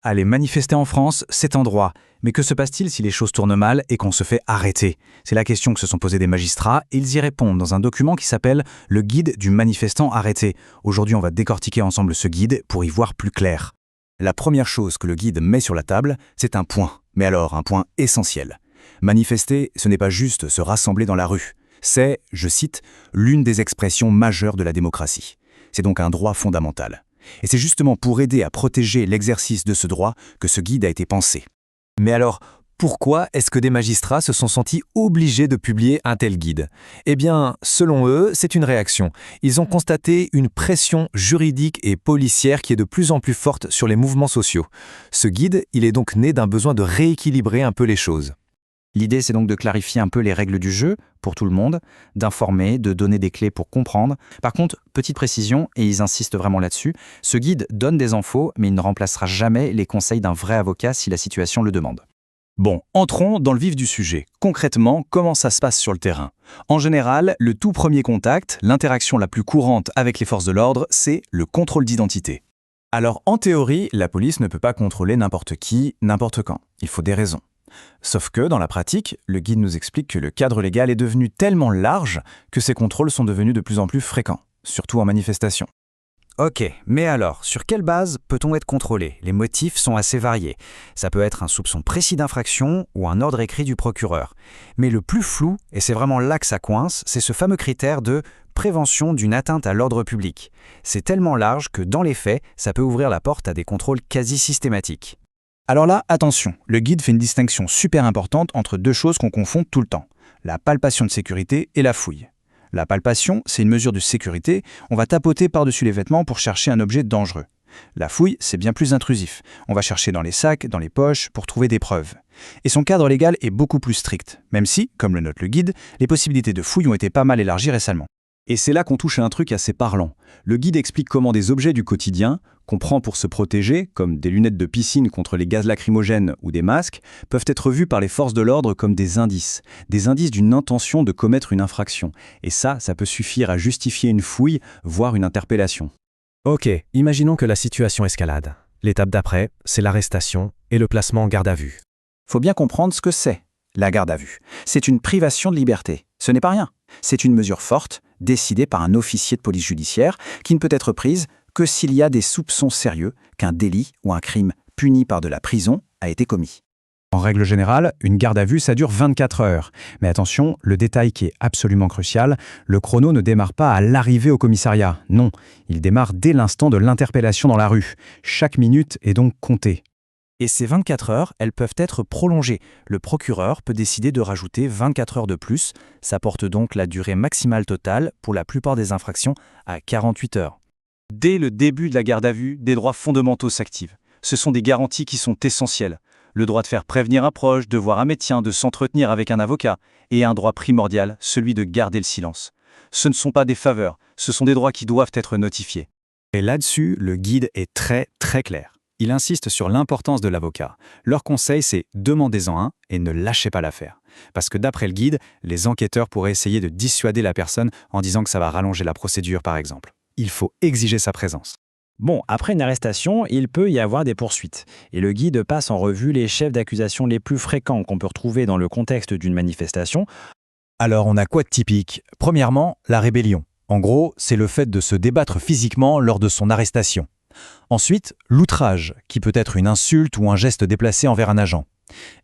Aller manifester en France, c'est un droit. Mais que se passe-t-il si les choses tournent mal et qu'on se fait arrêter? C'est la question que se sont posés des magistrats et ils y répondent dans un document qui s'appelle « Le guide du manifestant arrêté ». Aujourd'hui, on va décortiquer ensemble ce guide pour y voir plus clair. La première chose que le guide met sur la table, c'est un point. Mais alors, un point essentiel. Manifester, ce n'est pas juste se rassembler dans la rue. C'est, je cite, « l'une des expressions majeures de la démocratie ». C'est donc un droit fondamental. Et c'est justement pour aider à protéger l'exercice de ce droit que ce guide a été pensé. Mais alors, pourquoi est-ce que des magistrats se sont sentis obligés de publier un tel guide? Eh bien, selon eux, c'est une réaction. Ils ont constaté une pression juridique et policière qui est de plus en plus forte sur les mouvements sociaux. Ce guide, il est donc né d'un besoin de rééquilibrer un peu les choses. L'idée, c'est donc de clarifier un peu les règles du jeu pour tout le monde, d'informer, de donner des clés pour comprendre. Par contre, petite précision, et ils insistent vraiment là-dessus, ce guide donne des infos, mais il ne remplacera jamais les conseils d'un vrai avocat si la situation le demande. Bon, entrons dans le vif du sujet. Concrètement, comment ça se passe sur le terrain? En général, le tout premier contact, l'interaction la plus courante avec les forces de l'ordre, c'est le contrôle d'identité. Alors, en théorie, la police ne peut pas contrôler n'importe qui, n'importe quand. Il faut des raisons. Sauf que, dans la pratique, le guide nous explique que le cadre légal est devenu tellement large que ces contrôles sont devenus de plus en plus fréquents, surtout en manifestation. Ok, mais alors, sur quelle base peut-on être contrôlé? Les motifs sont assez variés. Ça peut être un soupçon précis d'infraction ou un ordre écrit du procureur. Mais le plus flou, et c'est vraiment là que ça coince, c'est ce fameux critère de prévention d'une atteinte à l'ordre public. C'est tellement large que, dans les faits, ça peut ouvrir la porte à des contrôles quasi systématiques. Alors là, attention, le guide fait une distinction super importante entre deux choses qu'on confond tout le temps, la palpation de sécurité et la fouille. La palpation, c'est une mesure de sécurité, on va tapoter par-dessus les vêtements pour chercher un objet dangereux. La fouille, c'est bien plus intrusif, on va chercher dans les sacs, dans les poches, pour trouver des preuves. Et son cadre légal est beaucoup plus strict, même si, comme le note le guide, les possibilités de fouille ont été pas mal élargies récemment. Et c'est là qu'on touche à un truc assez parlant. Le guide explique comment des objets du quotidien, qu'on prend pour se protéger, comme des lunettes de piscine contre les gaz lacrymogènes ou des masques, peuvent être vus par les forces de l'ordre comme des indices d'une intention de commettre une infraction. Et ça peut suffire à justifier une fouille, voire une interpellation. Ok, imaginons que la situation escalade. L'étape d'après, c'est l'arrestation et le placement en garde à vue. Faut bien comprendre ce que c'est, la garde à vue. C'est une privation de liberté. Ce n'est pas rien. C'est une mesure forte, décidée par un officier de police judiciaire, qui ne peut être prise que s'il y a des soupçons sérieux qu'un délit ou un crime puni par de la prison a été commis. En règle générale, une garde à vue, ça dure 24 heures. Mais attention, le détail qui est absolument crucial, le chrono ne démarre pas à l'arrivée au commissariat. Non, il démarre dès l'instant de l'interpellation dans la rue. Chaque minute est donc comptée. Et ces 24 heures, elles peuvent être prolongées. Le procureur peut décider de rajouter 24 heures de plus. Ça porte donc la durée maximale totale, pour la plupart des infractions, à 48 heures. Dès le début de la garde à vue, des droits fondamentaux s'activent. Ce sont des garanties qui sont essentielles. Le droit de faire prévenir un proche, de voir un médecin, de s'entretenir avec un avocat. Et un droit primordial, celui de garder le silence. Ce ne sont pas des faveurs, ce sont des droits qui doivent être notifiés. Et là-dessus, le guide est très clair. Il insiste sur l'importance de l'avocat. Leur conseil, c'est demandez-en un et ne lâchez pas l'affaire. Parce que d'après le guide, les enquêteurs pourraient essayer de dissuader la personne en disant que ça va rallonger la procédure, par exemple. Il faut exiger sa présence. Bon, après une arrestation, il peut y avoir des poursuites. Et le guide passe en revue les chefs d'accusation les plus fréquents qu'on peut retrouver dans le contexte d'une manifestation. Alors, on a quoi de typique? Premièrement, la rébellion. En gros, c'est le fait de se débattre physiquement lors de son arrestation. Ensuite, l'outrage, qui peut être une insulte ou un geste déplacé envers un agent.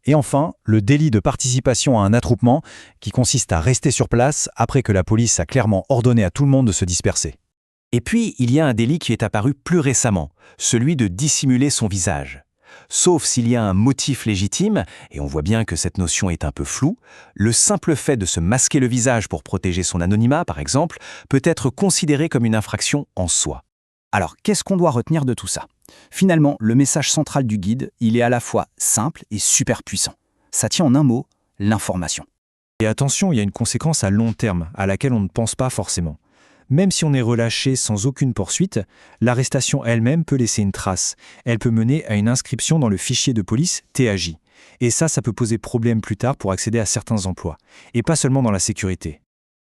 Et enfin, le délit de participation à un attroupement, qui consiste à rester sur place après que la police a clairement ordonné à tout le monde de se disperser. Et puis, il y a un délit qui est apparu plus récemment, celui de dissimuler son visage. Sauf s'il y a un motif légitime, et on voit bien que cette notion est un peu floue, le simple fait de se masquer le visage pour protéger son anonymat, par exemple, peut être considéré comme une infraction en soi. Alors, qu'est-ce qu'on doit retenir de tout ça? Finalement, le message central du guide, il est à la fois simple et super puissant. Ça tient en un mot, l'information. Et attention, il y a une conséquence à long terme, à laquelle on ne pense pas forcément. Même si on est relâché sans aucune poursuite, l'arrestation elle-même peut laisser une trace. Elle peut mener à une inscription dans le fichier de police TAJ. Et ça peut poser problème plus tard pour accéder à certains emplois. Et pas seulement dans la sécurité.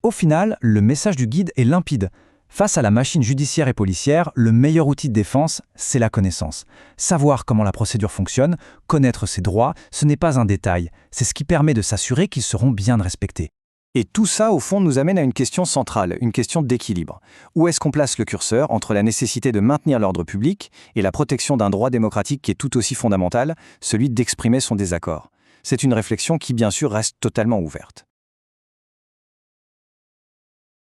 Au final, le message du guide est limpide. Face à la machine judiciaire et policière, le meilleur outil de défense, c'est la connaissance. Savoir comment la procédure fonctionne, connaître ses droits, ce n'est pas un détail, c'est ce qui permet de s'assurer qu'ils seront bien respectés. Et tout ça, au fond, nous amène à une question centrale, une question d'équilibre. Où est-ce qu'on place le curseur entre la nécessité de maintenir l'ordre public et la protection d'un droit démocratique qui est tout aussi fondamental, celui d'exprimer son désaccord? C'est une réflexion qui, bien sûr, reste totalement ouverte.